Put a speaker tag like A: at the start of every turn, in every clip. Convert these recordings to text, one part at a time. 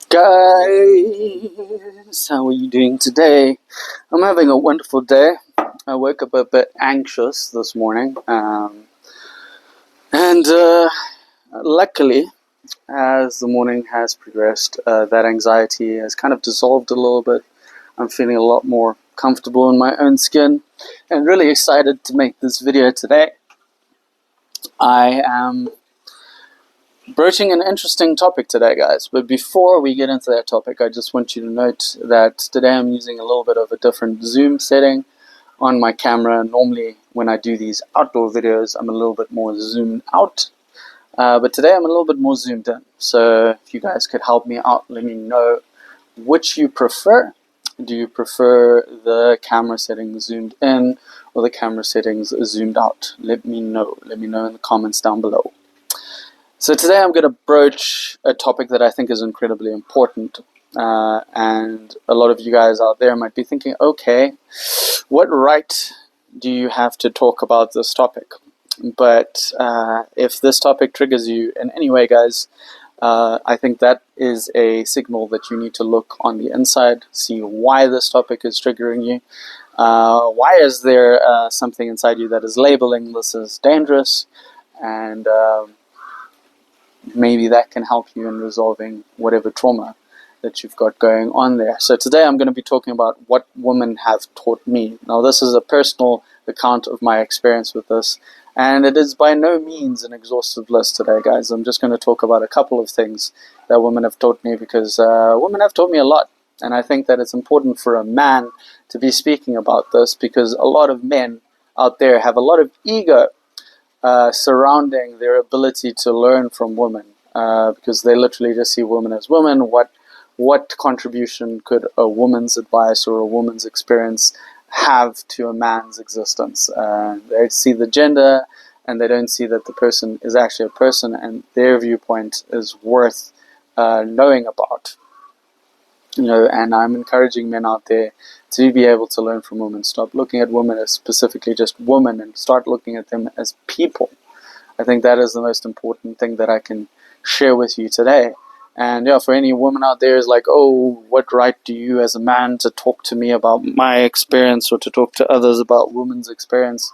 A: Guys, how are you doing today? I'm having a wonderful day. I woke up a bit anxious this morning, and luckily, as the morning has progressed, that anxiety has kind of dissolved a little bit. I'm feeling a lot more comfortable in my own skin and really excited to make this video today. I am broaching an interesting topic today, guys, but before we get into that topic, I just want you to note that today I'm using a little bit of a different zoom setting on my camera. Normally when I do these outdoor videos, I'm a little bit more zoomed out, but today I'm a little bit more zoomed in. So if you guys could help me out, let me know which you prefer. Do you prefer the camera settings zoomed in or the camera settings zoomed out? Let me know in the comments down below. So today I'm going to broach a topic that I think is incredibly important, and a lot of you guys out there might be thinking, okay, what right do you have to talk about this topic? But if this topic triggers you in any way, guys, I think that is a signal that you need to look on the inside, see why this topic is triggering you. Why is there something inside you that is labeling this as dangerous? And maybe that can help you in resolving whatever trauma that you've got going on there. So today I'm going to be talking about what women have taught me. Now this is a personal account of my experience with this, and it is by no means an exhaustive list today, guys. I'm just going to talk about a couple of things that women have taught me, because women have taught me a lot, and I think that it's important for a man to be speaking about this, because a lot of men out there have a lot of ego surrounding their ability to learn from women, because they literally just see women as women. What contribution could a woman's advice or a woman's experience have to a man's existence? They see the gender, and they don't see that the person is actually a person, and their viewpoint is worth knowing about. And I'm encouraging men out there to be able to learn from women. Stop looking at women as specifically just women and start looking at them as people. I think that is the most important thing that I can share with you today. And yeah, for any woman out there is like, oh, what right do you as a man to talk to me about my experience or to talk to others about women's experience?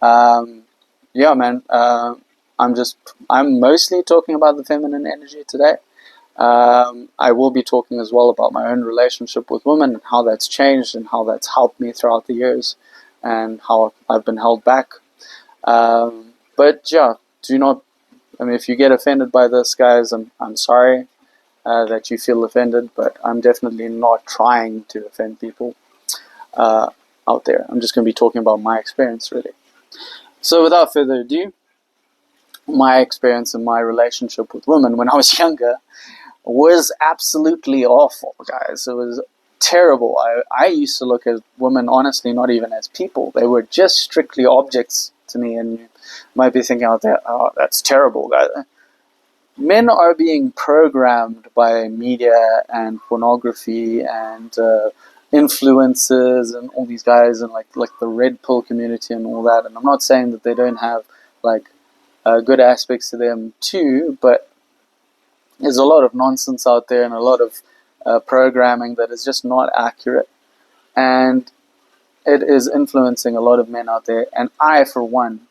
A: Yeah, man, I'm mostly talking about the feminine energy today. I will be talking as well about my own relationship with women and how that's changed and how that's helped me throughout the years and how I've been held back. But yeah, if you get offended by this, guys, I'm sorry that you feel offended, but I'm definitely not trying to offend people out there. I'm just going to be talking about my experience, really. So without further ado, my experience in my relationship with women when I was younger was absolutely awful, guys. It was terrible. I used to look at women, honestly, not even as people. They were just strictly objects to me, and you might be thinking out there, oh, that's terrible, guys. Men are being programmed by media and pornography and influencers and all these guys and like the red pill community and all that. And I'm not saying that they don't have like good aspects to them too, but there's a lot of nonsense out there and a lot of programming that is just not accurate, and it is influencing a lot of men out there. And I, for one,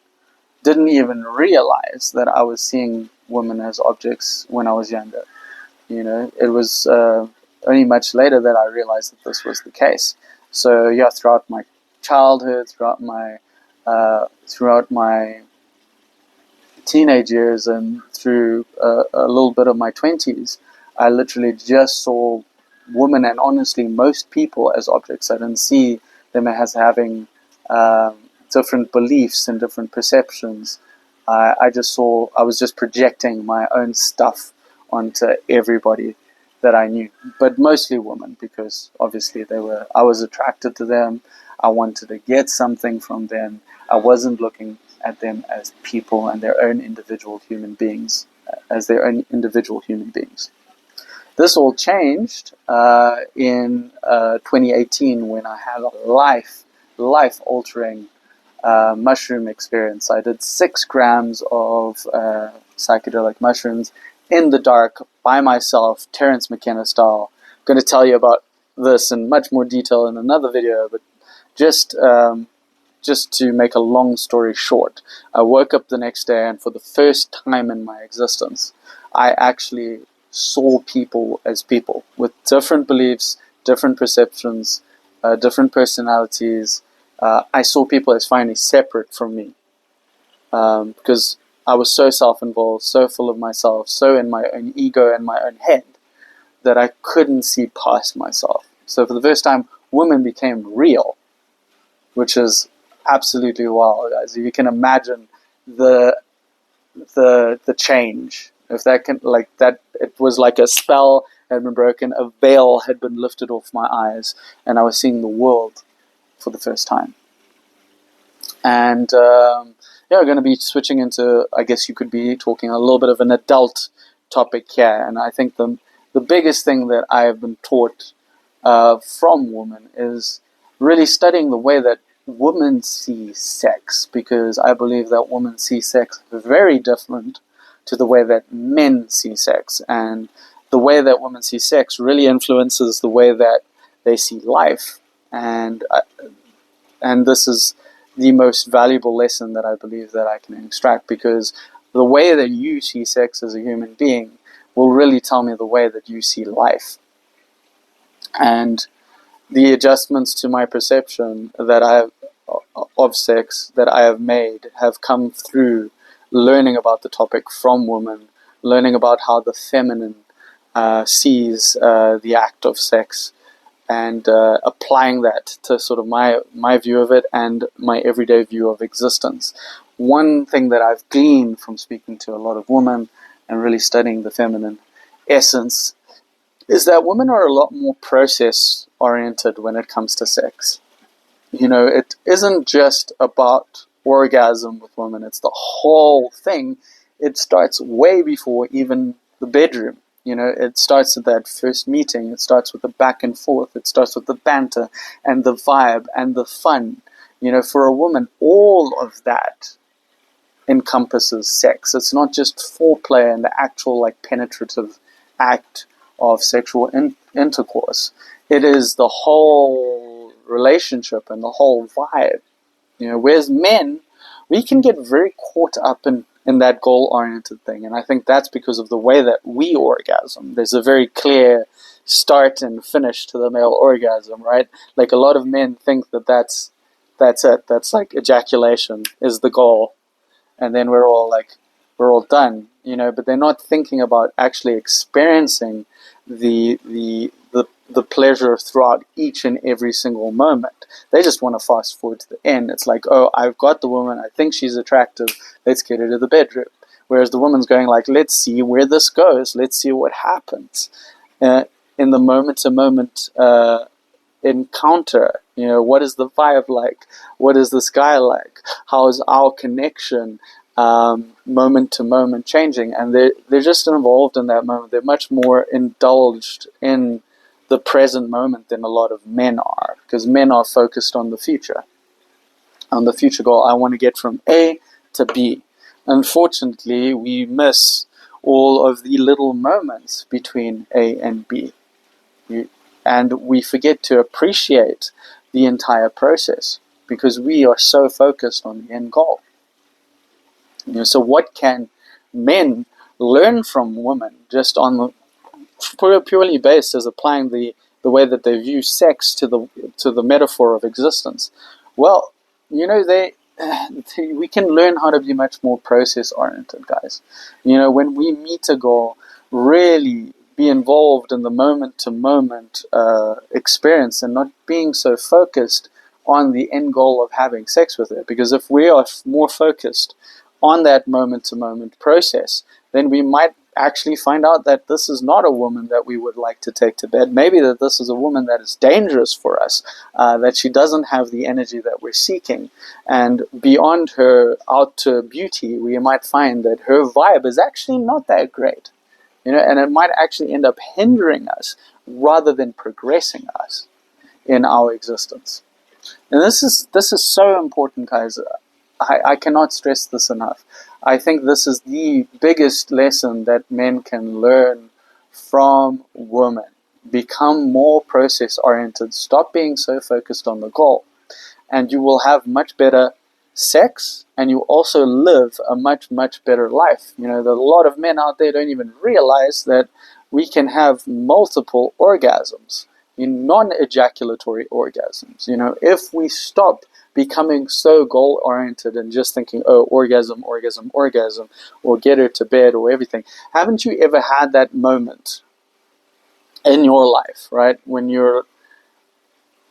A: didn't even realize that I was seeing women as objects when I was younger. It was only much later that I realized that this was the case. So yeah, throughout my childhood, throughout my teenage years and through a little bit of my 20s, I literally just saw women and honestly most people as objects. I didn't see them as having different beliefs and different perceptions. I was just projecting my own stuff onto everybody that I knew, but mostly women, because obviously I was attracted to them. I wanted to get something from them. I wasn't looking at them as people and their own individual human beings, This all changed in 2018 when I had a life-altering mushroom experience. I did 6 grams of psychedelic mushrooms in the dark by myself, Terence McKenna style. I'm going to tell you about this in much more detail in another video, but just to make a long story short, I woke up the next day, and for the first time in my existence, I actually saw people as people with different beliefs, different perceptions, different personalities. I saw people as finally separate from me, because I was so self-involved, so full of myself, so in my own ego and my own head, that I couldn't see past myself. So for the first time, women became real, which is absolutely wild, guys. You can imagine the change. If that can, like that, it was like a spell had been broken, a veil had been lifted off my eyes, and I was seeing the world for the first time. And yeah, we're going to be switching into, I guess you could be talking a little bit of an adult topic here. And I think the biggest thing that I have been taught from women is really studying the way that women see sex, because I believe that women see sex very different to the way that men see sex, and the way that women see sex really influences the way that they see life. And this is the most valuable lesson that I believe that I can extract, because the way that you see sex as a human being will really tell me the way that you see life. And the adjustments to my perception that I have of sex that I have made have come through learning about the topic from women, learning about how the feminine sees the act of sex, and applying that to sort of my view of it and my everyday view of existence. One thing that I've gleaned from speaking to a lot of women and really studying the feminine essence is that women are a lot more process-oriented when it comes to sex. You know, it isn't just about orgasm with women, it's the whole thing. It starts way before even the bedroom. You know, it starts at that first meeting, it starts with the back and forth, it starts with the banter and the vibe and the fun. You know, for a woman, all of that encompasses sex. It's not just foreplay and the actual like penetrative act of sexual intercourse. It is the whole relationship and the whole vibe. You know, whereas men, we can get very caught up in that goal-oriented thing, and I think that's because of the way that we orgasm. There's a very clear start and finish to the male orgasm, right? Like a lot of men think that that's it. That's like ejaculation is the goal, and then we're all done, you know. But they're not thinking about actually experiencing the pleasure throughout each and every single moment. They just want to fast forward to the end. It's like, oh, I've got the woman, I think she's attractive, let's get her to the bedroom. Whereas the woman's going like, let's see where this goes, let's see what happens. In the moment-to-moment encounter, you know, what is the vibe like? What is this guy like? How is our connection moment to moment changing? And they're just involved in that moment. They're much more indulged in the present moment than a lot of men are, because men are focused on the future goal. I want to get from A to B. Unfortunately, we miss all of the little moments between A and B, and we forget to appreciate the entire process because we are so focused on the end goal. You know, so what can men learn from women just on the purely based as applying the way that they view sex to the metaphor of existence? Well, you know, we can learn how to be much more process oriented, guys. You know, when we meet a goal, really be involved in the moment to moment experience and not being so focused on the end goal of having sex with her. Because if we are more focused on that moment to moment process, then we might actually find out that this is not a woman that we would like to take to bed. Maybe that this is a woman that is dangerous for us, that she doesn't have the energy that we're seeking. And beyond her outer beauty, we might find that her vibe is actually not that great. You know, and it might actually end up hindering us rather than progressing us in our existence. And this is so important, guys. I cannot stress this enough. I think this is the biggest lesson that men can learn from women. Become more process oriented. Stop being so focused on the goal. And you will have much better sex, and you also live a much, much better life. You know, a lot of men out there don't even realize that we can have multiple orgasms, in non-ejaculatory orgasms. You know, if we stop becoming so goal-oriented and just thinking, oh, orgasm, orgasm, orgasm, or get her to bed or everything. Haven't you ever had that moment in your life, right, when you're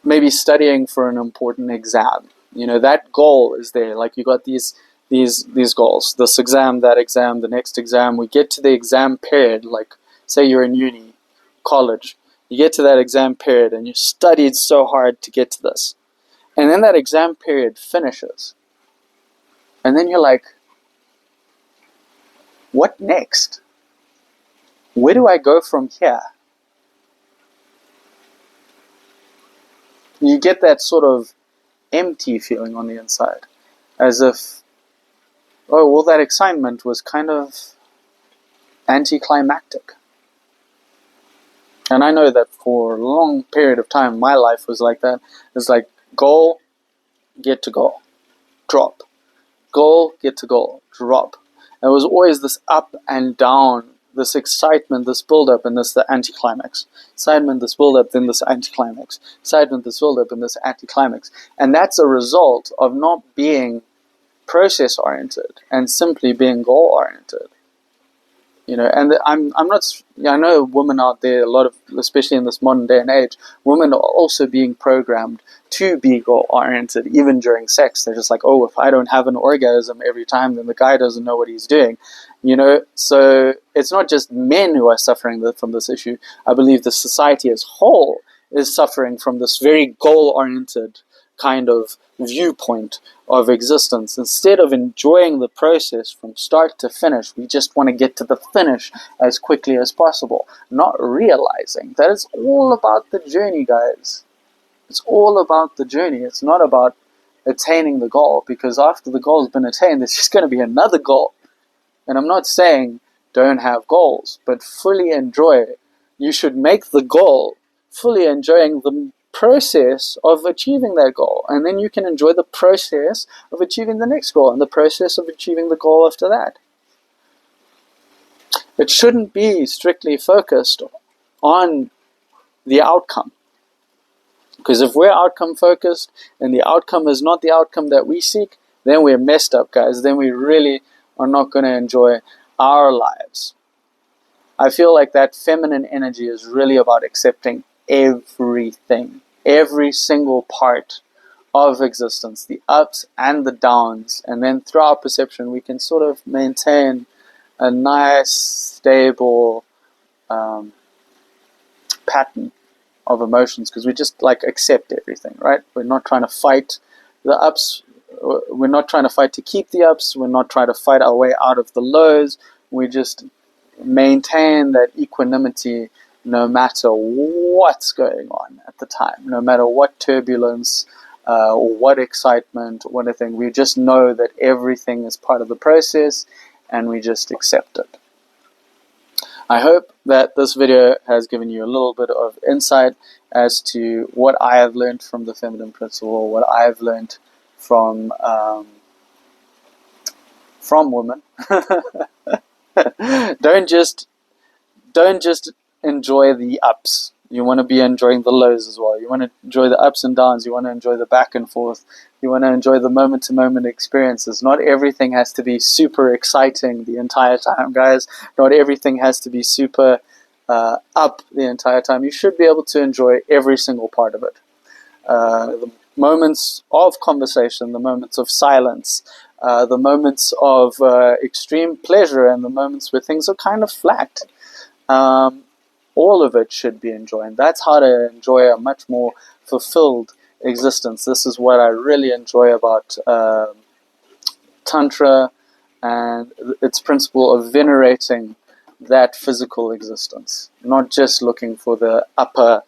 A: maybe studying for an important exam? You know, that goal is there. Like, you got these goals, this exam, that exam, the next exam. We get to the exam period, like say you're in uni, college. You get to that exam period and you studied so hard to get to this. And then that exam period finishes. And then you're like, what next? Where do I go from here? You get that sort of empty feeling on the inside, as if, oh, all that excitement was kind of anticlimactic. And I know that for a long period of time, my life was like that. It's like, goal, get to goal, drop. Goal, get to goal, drop. And it was always this up and down, this excitement, this build-up, and this the anticlimax. Excitement, this build-up, then this anticlimax. Excitement, this build-up, and this anticlimax. And that's a result of not being process-oriented and simply being goal-oriented. You know, and I'm not. I know women out there, a lot of, especially in this modern day and age, women are also being programmed to be goal-oriented, even during sex. They're just like, oh, if I don't have an orgasm every time, then the guy doesn't know what he's doing. You know, so it's not just men who are suffering from this issue. I believe the society as whole is suffering from this very goal-oriented kind of viewpoint of existence. Instead of enjoying the process from start to finish, we just want to get to the finish as quickly as possible, not realizing that it's all about the journey, guys. It's all about the journey. It's not about attaining the goal, because after the goal has been attained, there's just going to be another goal. And I'm not saying don't have goals, but fully enjoy it. You should make the goal fully enjoying the process of achieving that goal, and then you can enjoy the process of achieving the next goal and the process of achieving the goal after that. It shouldn't be strictly focused on the outcome, because if we're outcome focused and the outcome is not the outcome that we seek, then we're messed up, guys. Then we really are not going to enjoy our lives. I feel like that feminine energy is really about accepting everything, every single part of existence, the ups and the downs, and then through our perception we can sort of maintain a nice, stable pattern of emotions, because we just like accept everything, right? We're not trying to fight the ups, we're not trying to fight to keep the ups, we're not trying to fight our way out of the lows. We just maintain that equanimity no matter what's going on at the time, no matter what turbulence or what excitement or what anything. We just know that everything is part of the process and we just accept it. I hope that this video has given you a little bit of insight as to what I have learned from the Feminine Principle, what I've learned from women. Don't just enjoy the ups. You want to be enjoying the lows as well. You want to enjoy the ups and downs. You want to enjoy the back and forth. You want to enjoy the moment-to-moment experiences. Not everything has to be super exciting the entire time, guys. Not everything has to be super up the entire time. You should be able to enjoy every single part of it. The moments of conversation, the moments of silence, the moments of extreme pleasure, and the moments where things are kind of flat. All of it should be enjoyed. That's how to enjoy a much more fulfilled existence. This is what I really enjoy about Tantra and its principle of venerating that physical existence, not just looking for the upper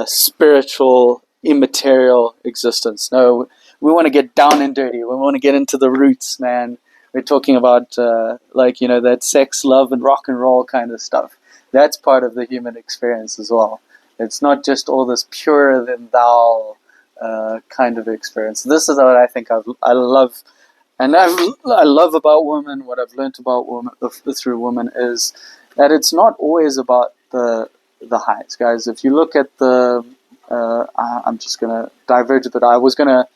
A: spiritual, immaterial existence. No, we want to get down and dirty. We want to get into the roots, man. We're talking about that sex, love, and rock and roll kind of stuff. that's part of the human experience as well. It's not just all this purer than thou kind of experience. This is what I think I love, and I love about women. What I've learned about women through women is that it's not always about the highs, guys. If you look at I'm just gonna diverge a bit. I was gonna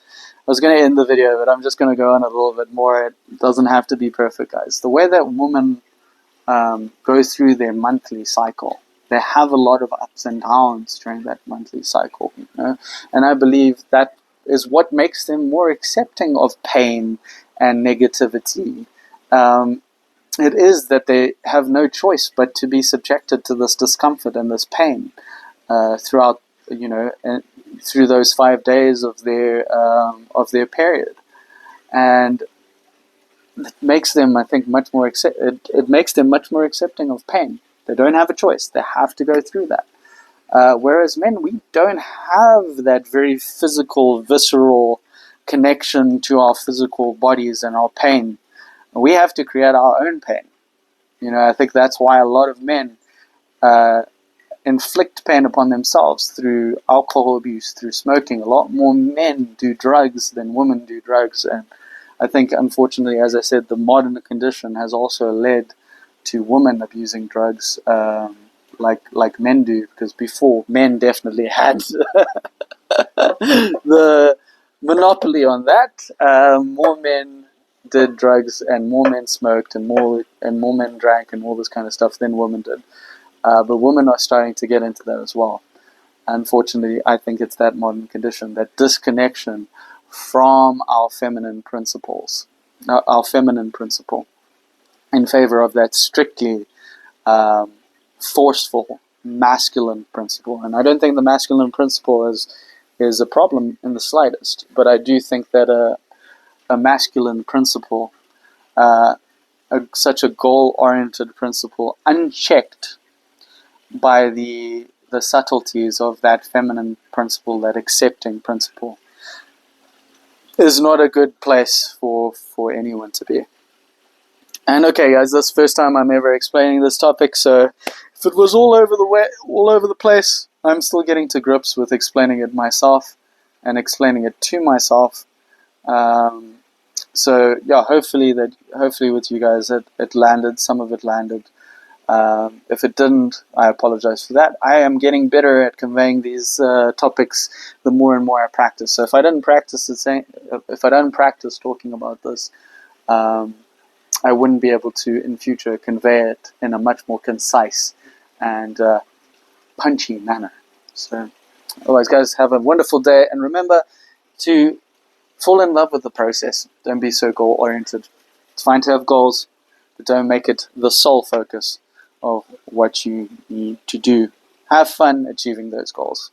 A: end the video, but I'm just gonna go on a little bit more. It doesn't have to be perfect, guys. The way that women go through their monthly cycle, they have a lot of ups and downs during that monthly cycle, you know? And I believe that is what makes them more accepting of pain and negativity. It is that they have no choice but to be subjected to this discomfort and this pain throughout, you know, through those 5 days of their period, and it makes them, I think, much more it makes them much more accepting of pain. They don't have a choice; they have to go through that. Whereas men, we don't have that very physical, visceral connection to our physical bodies and our pain. We have to create our own pain. You know, I think that's why a lot of men inflict pain upon themselves through alcohol abuse, through smoking. A lot more men do drugs than women do drugs, and I think, unfortunately, as I said, the modern condition has also led to women abusing drugs like men do, because before, men definitely had the monopoly on that. More men did drugs, and more men smoked, and more men drank, and all this kind of stuff than women did. But women are starting to get into that as well. Unfortunately, I think it's that modern condition, that disconnection from our feminine principles, our feminine principle, in favor of that strictly forceful masculine principle. And I don't think the masculine principle is a problem in the slightest, but I do think that a masculine principle, such a goal-oriented principle, unchecked by the subtleties of that feminine principle, that accepting principle, is not a good place for anyone to be. And okay, guys, this is the first time I'm ever explaining this topic, so if it was all over the place, I'm still getting to grips with explaining it myself and explaining it to myself. So yeah, hopefully with you guys it landed. Some of it landed. If it didn't, I apologize for that. I am getting better at conveying these topics the more and more I practice. So if I don't practice talking about this, I wouldn't be able to in future convey it in a much more concise and punchy manner. So, otherwise, guys, have a wonderful day, and remember to fall in love with the process. Don't be so goal-oriented. It's fine to have goals, but don't make it the sole focus of what you need to do. Have fun achieving those goals.